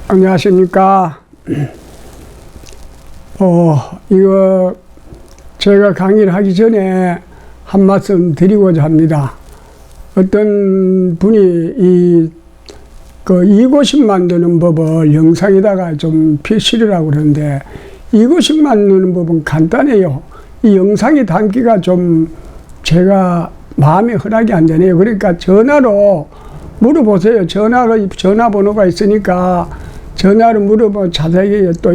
안녕하십니까. 이거 제가 강의를 하기 전에 한 말씀 드리고자 합니다. 어떤 분이 이고식 만드는 법을 영상에다가 좀 표시를 그러는데, 이고식 만드는 법은 간단해요. 이 영상에 담기가 좀 제가 마음에 허락이 안 되네요. 그러니까 전화로 물어보세요. 전화번호가 있으니까 전화로 물어보면 자세히 또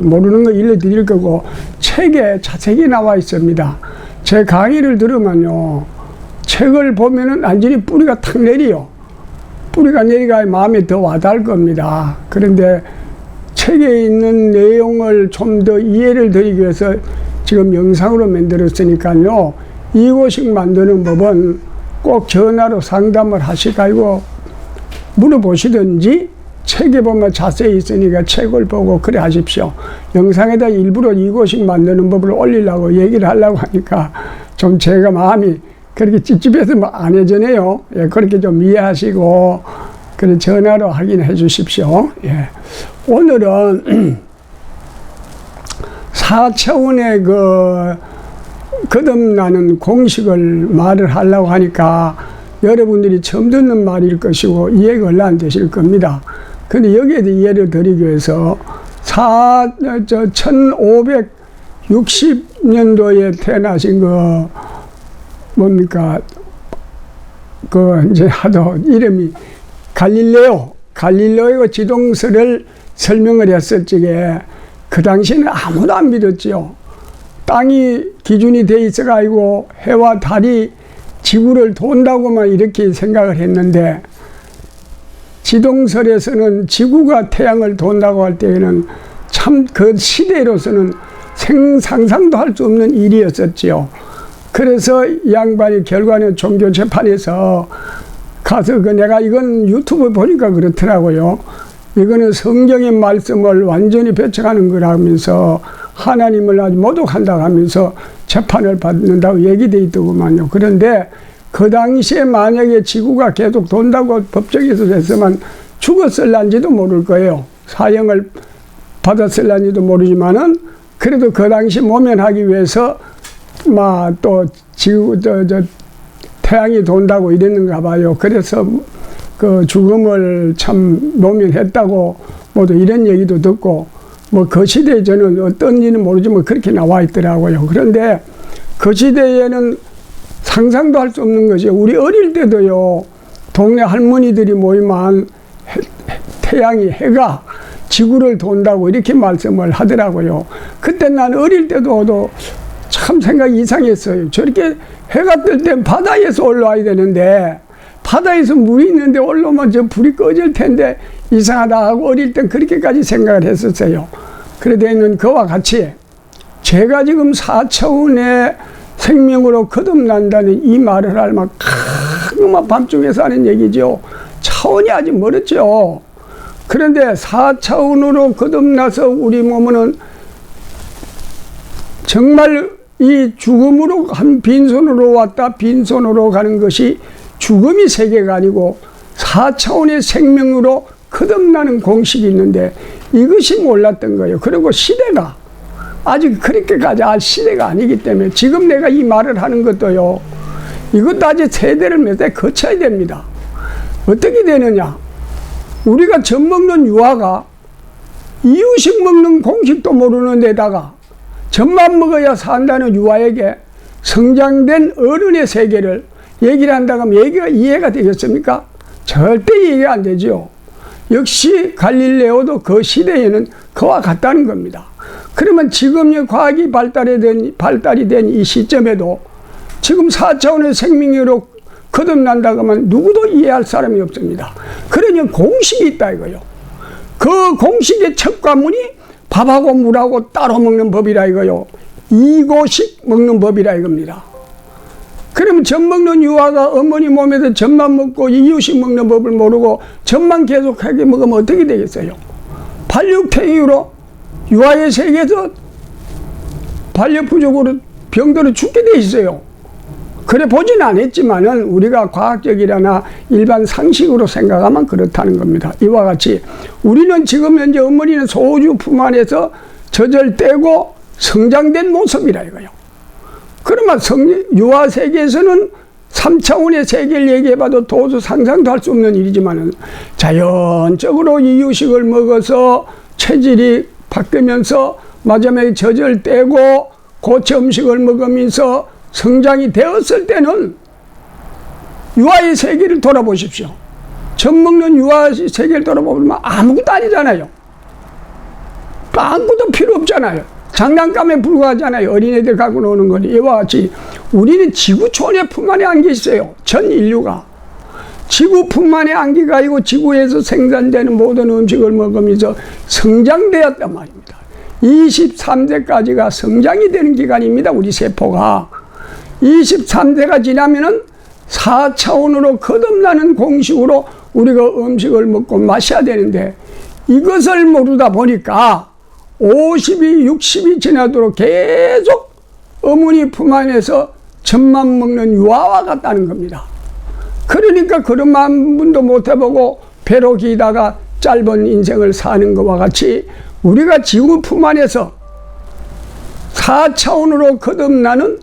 모르는 거 알려드릴 거고, 책에 자세히 나와 있습니다. 제 강의를 들으면요, 책을 보면은 완전히 뿌리가 탁 내려요. 뿌리가 내려가야 마음에 더 와닿을 겁니다. 그런데 책에 있는 내용을 좀 더 이해를 드리기 위해서 지금 영상으로 만들었으니까요, 이고식 만드는 법은 꼭 전화로 상담을 하시고 물어보시든지, 책에 보면 자세히 있으니까 책을 보고 그래 하십시오. 영상에다 일부러 이고식 만드는 법을 올리려고 얘기를 하려고 하니까 좀 제가 마음이 그렇게 찝찝해서 안 해지네요. 예, 그렇게 좀 이해하시고 그래 전화로 확인해 주십시오. 예. 오늘은 4차원의 거듭나는 공식을 말을 하려고 하니까 여러분들이 처음 듣는 말일 것이고 이해가 얼마 안 되실 겁니다. 근데 여기에 대해 이해를 드리기 위해서 1560년도에 태어나신 이제 하도 이름이 갈릴레오 지동설을 설명을 했을 적에 그 당시에는 아무도 안 믿었지요. 땅이 기준이 돼 있어가지고 해와 달이 지구를 돈다고만 이렇게 생각을 했는데, 지동설에서는 지구가 태양을 돈다고 할 때에는 참 그 시대로서는 상상도 할 수 없는 일이었었지요. 그래서 이 양반이 결과는 종교 재판에서 가서 내가 이건 유튜브 보니까 그렇더라고요. 이거는 성경의 말씀을 완전히 배척하는 거라면서 하나님을 아주 모독한다고 하면서 재판을 받는다고 얘기돼 있더구만요. 그런데 그 당시에 만약에 지구가 계속 돈다고 법정에서 했으면 죽었을란지도 모를 거예요. 사형을 받았을란지도 모르지만은, 그래도 그 당시 모면하기 위해서 또 태양이 돈다고 이랬는가 봐요. 그래서 그 죽음을 참 모면했다고 모두 이런 얘기도 듣고, 그 시대에 저는 어떤 일은 모르지만 그렇게 나와 있더라고요. 그런데 그 시대에는 상상도 할 수 없는 것이, 우리 어릴 때도요, 동네 할머니들이 모이면 해가 지구를 돈다고 이렇게 말씀을 하더라고요. 그때 난 어릴 때도 참 생각이 이상했어요. 저렇게 해가 뜰 땐 바다에서 올라와야 되는데, 바다에서 물이 있는데 올라오면 저 불이 꺼질 텐데 이상하다 하고 어릴 땐 그렇게까지 생각을 했었어요. 그러다는 그와 같이 제가 지금 4차원의 생명으로 거듭난다는 이 말을 하면 막 밤중에서 하는 얘기죠. 차원이 아직 멀었죠. 그런데 4차원으로 거듭나서 우리 몸은 정말 이 죽음으로 빈손으로 왔다 빈손으로 가는 것이 죽음이 세계가 아니고 4차원의 생명으로 거듭나는 공식이 있는데, 이것이 몰랐던 거예요. 그리고 시대가 아직 그렇게까지 알 시대가 아니기 때문에 지금 내가 이 말을 하는 것도요, 이것도 아직 세대를 몇 대 거쳐야 됩니다. 어떻게 되느냐, 우리가 젖 먹는 유아가 이유식 먹는 공식도 모르는 데다가 젖만 먹어야 산다는 유아에게 성장된 어른의 세계를 얘기를 한다고 하면 얘기가 이해가 되겠습니까? 절대 이해가 안 되죠. 역시 갈릴레오도 그 시대에는 그와 같다는 겁니다. 그러면 지금의 과학이 발달이 된 이 시점에도 지금 4차원의 생명으로 거듭난다고 하면 누구도 이해할 사람이 없습니다. 그러니 공식이 있다 이거요. 그 공식의 첫 관문이 밥하고 물하고 따로 먹는 법이라 이거요. 이고식 먹는 법이라 이겁니다. 그러면 젖 먹는 유아가 어머니 몸에서 젖만 먹고 이유식 먹는 법을 모르고 젖만 계속하게 먹으면 어떻게 되겠어요? 발육태이로 유아의 세계에서 반려 부족으로 병들어 죽게 돼 있어요. 그래 보진 않았지만은 우리가 과학적이라나 일반 상식으로 생각하면 그렇다는 겁니다. 이와 같이 우리는 지금 현재 어머니는 소주 품 안에서 젖을 떼고 성장된 모습이라 이거요. 그러면 유아 세계에서는 3차원의 세계를 얘기해봐도 도저히 상상도 할 수 없는 일이지만은 자연적으로 이유식을 먹어서 체질이 바뀌면서 마지막에 젖을 떼고 고체 음식을 먹으면서 성장이 되었을 때는 유아의 세계를 돌아보십시오. 젖 먹는 유아의 세계를 돌아보면 아무것도 아니잖아요. 아무것도 필요 없잖아요. 장난감에 불과하잖아요. 어린애들 갖고 노는 거니. 이와 같이 우리는 지구촌의 품 안에 안겨 있어요. 전 인류가. 지구 품 안에 안기가 아니고 지구에서 생산되는 모든 음식을 먹으면서 성장되었단 말입니다. 23세까지가 성장이 되는 기간입니다. 우리 세포가. 23세가 지나면은 4차원으로 거듭나는 공식으로 우리가 음식을 먹고 마셔야 되는데 이것을 모르다 보니까 50이 60이 지나도록 계속 어머니 품 안에서 젖만 먹는 유아와 같다는 겁니다. 그러니까 그런 분도 못 해보고 배로 기다가 짧은 인생을 사는 것과 같이 우리가 지구 품 안에서 4차원으로 거듭나는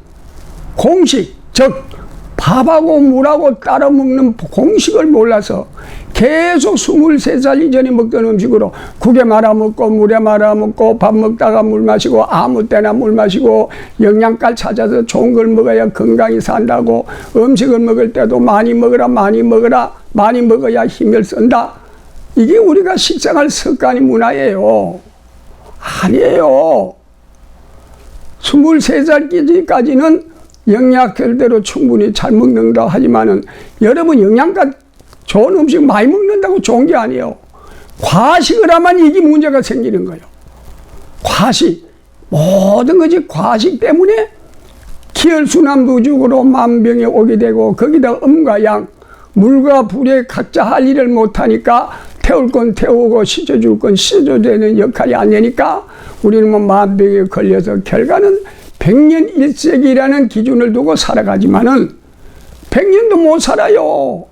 공식, 즉 밥하고 물하고 따라 먹는 공식을 몰라서 계속 23살 이전에 먹던 음식으로 국에 말아 먹고 물에 말아 먹고 밥 먹다가 물 마시고 아무 때나 물 마시고 영양가 찾아서 좋은 걸 먹어야 건강히 산다고 음식을 먹을 때도 많이 먹어라 많이 먹어라 많이 먹어야 힘을 쓴다. 이게 우리가 식생활 습관이 문화예요. 아니에요. 23살까지는 영양결대로 충분히 잘 먹는다 하지만은 여러분 영양가 좋은 음식 많이 먹는다고 좋은 게 아니에요. 과식을 하면 이게 문제가 생기는 거예요. 과식. 모든 것이 과식 때문에 기혈순환 부족으로 만병이 오게 되고 거기다 음과 양, 물과 불에 각자 할 일을 못하니까 태울 건 태우고 씻어줄 건 씻어줘야 되는 역할이 안 되니까 우리는 뭐 만병에 걸려서 결과는 100년 1세기라는 기준을 두고 살아가지만은 100년도 못 살아요.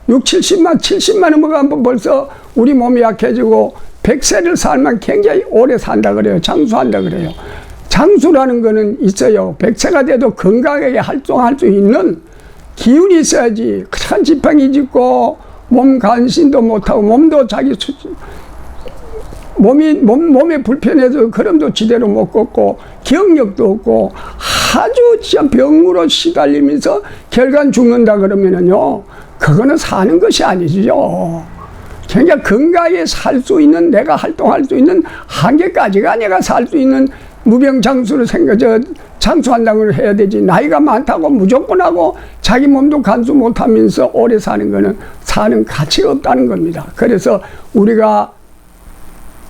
70만 넘어가면 벌써 우리 몸이 약해지고 100세를 살면 굉장히 오래 산다 그래요. 장수한다 그래요. 장수라는 거는 있어요. 100세가 돼도 건강하게 활동할 수 있는 기운이 있어야지. 큰 지팡이 짚고 몸 간신도 못하고 몸도 자기 몸에 불편해서 걸음도 제대로 못 걷고 기억력도 없고 아주 진짜 병으로 시달리면서 결간 죽는다 그러면은요. 그거는 사는 것이 아니죠. 그러니까 건강하게 살 수 있는 내가 활동할 수 있는 한계까지가 내가 살 수 있는 무병장수로 장수한다고 해야 되지. 나이가 많다고 무조건 하고 자기 몸도 간수 못하면서 오래 사는 거는 사는 가치가 없다는 겁니다. 그래서 우리가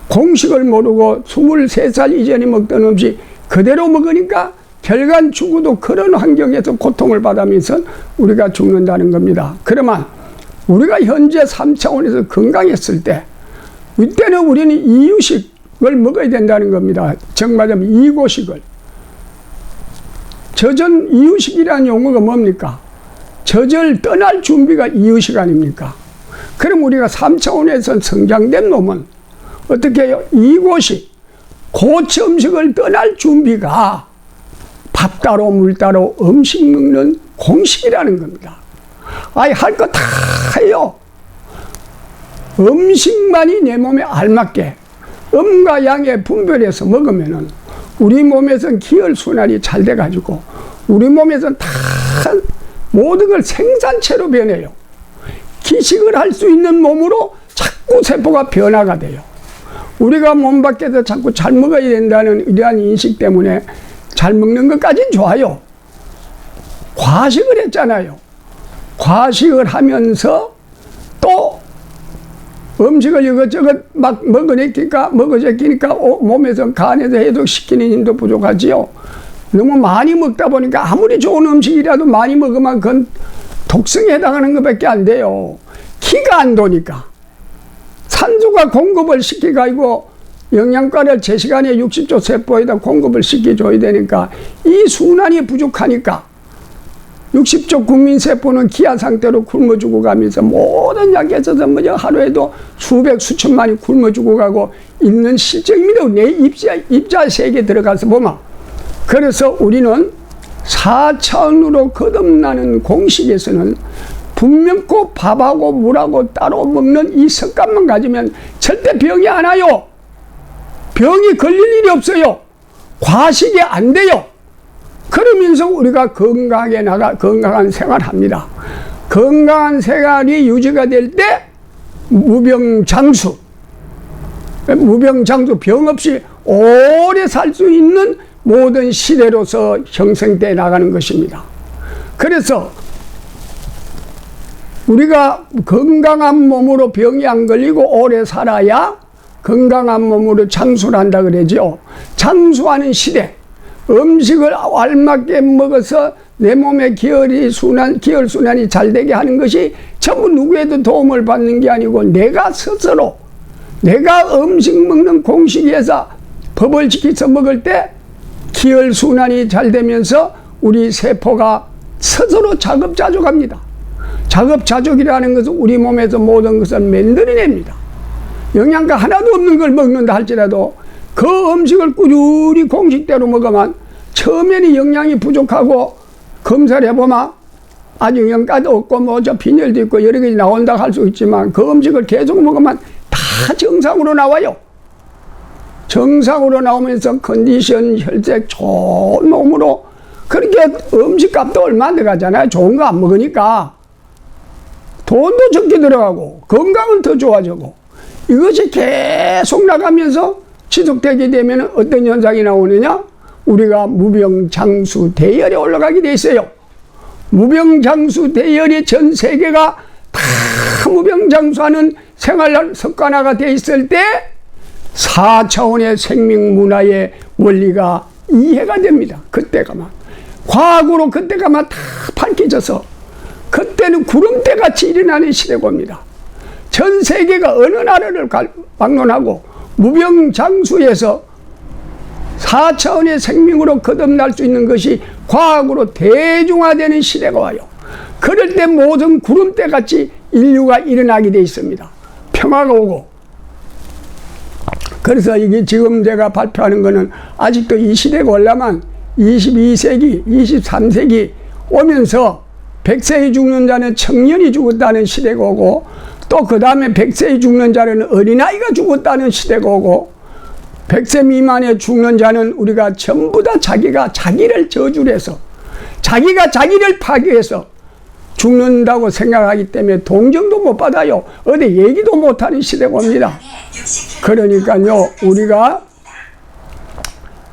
공식을 모르고 23살 이전에 먹던 음식 그대로 먹으니까 결간 죽어도 그런 환경에서 고통을 받으면서 우리가 죽는다는 겁니다. 그러면 우리가 현재 3차원에서 건강했을 때 이때는 우리는 이유식을 먹어야 된다는 겁니다. 정말하면 이고식을. 젖은 이유식이라는 용어가 뭡니까? 젖을 떠날 준비가 이유식 아닙니까? 그럼 우리가 3차원에서 성장된 놈은 어떻게 해요? 이고식, 고체 음식을 떠날 준비가 밥 따로 물 따로 음식 먹는 공식이라는 겁니다. 아이 할 거 다 해요. 음식만이 내 몸에 알맞게 음과 양에 분별해서 먹으면은 우리 몸에선 기혈순환이 잘 돼가지고 우리 몸에선 다 모든 걸 생산체로 변해요. 기식을 할 수 있는 몸으로 자꾸 세포가 변화가 돼요. 우리가 몸 밖에서 자꾸 잘 먹어야 된다는 이러한 인식 때문에 잘 먹는 것까지는 좋아요. 과식을 했잖아요. 과식을 하면서 또 음식을 이것저것 막 먹어내니까 몸에서 간에서 해독시키는 힘도 부족하지요. 너무 많이 먹다 보니까 아무리 좋은 음식이라도 많이 먹으면 그건 독성에 해당하는 것밖에 안 돼요. 기가 안 도니까. 산소가 공급을 시켜가지고 영양가를 제 시간에 60조 세포에다 공급을 시켜줘야 되니까 이 순환이 부족하니까 60조 국민세포는 기아 상태로 굶어 죽어가면서 모든 약에서 뭐죠 하루에도 수백 수천만이 굶어 죽어가고 있는 실정입니다. 내 입자 세계에 들어가서 보면. 그래서 우리는 4차원으로 거듭나는 공식에서는 분명 꼭 밥하고 물하고 따로 먹는 이 습관만 가지면 절대 병이 안 와요. 병이 걸릴 일이 없어요. 과식이 안 돼요. 그러면서 우리가 건강한 생활합니다. 건강한 생활이 유지가 될 때 무병장수, 병 없이 오래 살 수 있는 모든 시대로서 형성되어 나가는 것입니다. 그래서 우리가 건강한 몸으로 병이 안 걸리고 오래 살아야 건강한 몸으로 장수를 한다 그러죠. 장수하는 시대, 음식을 알맞게 먹어서 내 몸의 기혈순환이 잘 되게 하는 것이 전부 누구에도 도움을 받는 게 아니고 내가 스스로 내가 음식 먹는 공식에서 법을 지켜서 먹을 때 기혈순환이 잘 되면서 우리 세포가 스스로 자급자족합니다. 자급자족이라는 것은 우리 몸에서 모든 것을 만들어냅니다. 영양가 하나도 없는 걸 먹는다 할지라도 그 음식을 꾸준히 공식대로 먹으면 처음에는 영양이 부족하고 검사를 해보면 아주 영양가도 없고 뭐 저 빈혈도 있고 여러 가지 나온다 할 수 있지만 그 음식을 계속 먹으면 다 정상으로 나와요. 정상으로 나오면서 컨디션, 혈색 좋은 몸으로 그렇게 음식값도 얼마 안 들어가잖아요. 좋은 거 안 먹으니까 돈도 적게 들어가고 건강은 더 좋아지고 이것이 계속 나가면서 지속되게 되면 어떤 현상이 나오느냐? 우리가 무병장수 대열에 올라가게 돼 있어요. 무병장수 대열이 전 세계가 다 무병장수하는 생활 습관화가 돼 있을 때 4차원의 생명문화의 원리가 이해가 됩니다. 그때 가면. 과학으로 그때 가면 다 밝혀져서 그때는 구름대같이 일어나는 시대입니다. 전 세계가 어느 나라를 방문하고 무병장수에서 4차원의 생명으로 거듭날 수 있는 것이 과학으로 대중화되는 시대가 와요. 그럴 때 모든 구름대같이 인류가 일어나게 돼 있습니다. 평화가 오고. 그래서 이게 지금 제가 발표하는 거는 아직도 이 시대가 올라만 22세기, 23세기 오면서 100세에 죽는 자는 청년이 죽었다는 시대가 오고 또 그 다음에 100세에 죽는 자는 어린아이가 죽었다는 시대가 오고 100세 미만에 죽는 자는 우리가 전부 다 자기가 자기를 저주를 해서 자기가 자기를 파괴해서 죽는다고 생각하기 때문에 동정도 못 받아요. 어디 얘기도 못하는 시대가 옵니다. 그러니까요 우리가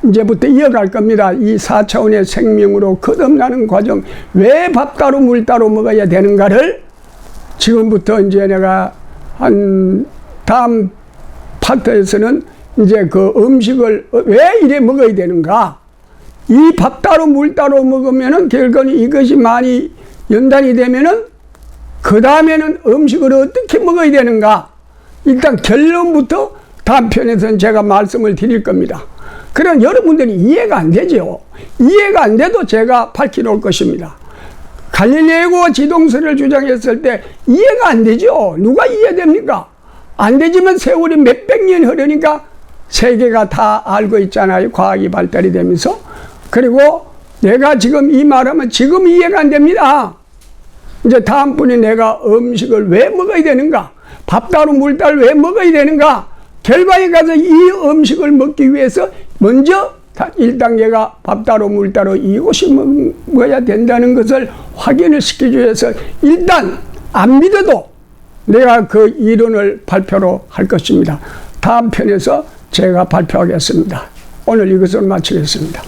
이제부터 이어갈 겁니다. 이 4차원의 생명으로 거듭나는 과정, 왜 밥 따로 물 따로 먹어야 되는가를 지금부터 이제 내가 한 다음 파트에서는 이제 그 음식을 왜 이래 먹어야 되는가, 이 밥 따로 물 따로 먹으면은 결국은 이것이 많이 연단이 되면은 그 다음에는 음식을 어떻게 먹어야 되는가, 일단 결론부터 다음 편에서는 제가 말씀을 드릴 겁니다. 그럼 여러분들이 이해가 안 되죠. 이해가 안 돼도 제가 밝혀놓을 것입니다. 갈릴레오 지동설을 주장했을 때 이해가 안 되죠. 누가 이해됩니까? 안 되지만 세월이 몇백 년 흐르니까 세계가 다 알고 있잖아요. 과학이 발달이 되면서. 그리고 내가 지금 이 말하면 지금 이해가 안 됩니다. 이제 다음번에 내가 음식을 왜 먹어야 되는가, 밥 따로 물 따로 왜 먹어야 되는가, 결과에 가서 이 음식을 먹기 위해서 먼저 1단계가 밥 따로 물 따로 이것이 먹어야 된다는 것을 확인을 시키기 위해서 일단 안 믿어도 내가 그 이론을 발표로 할 것입니다. 다음 편에서 제가 발표하겠습니다. 오늘 이것을 마치겠습니다.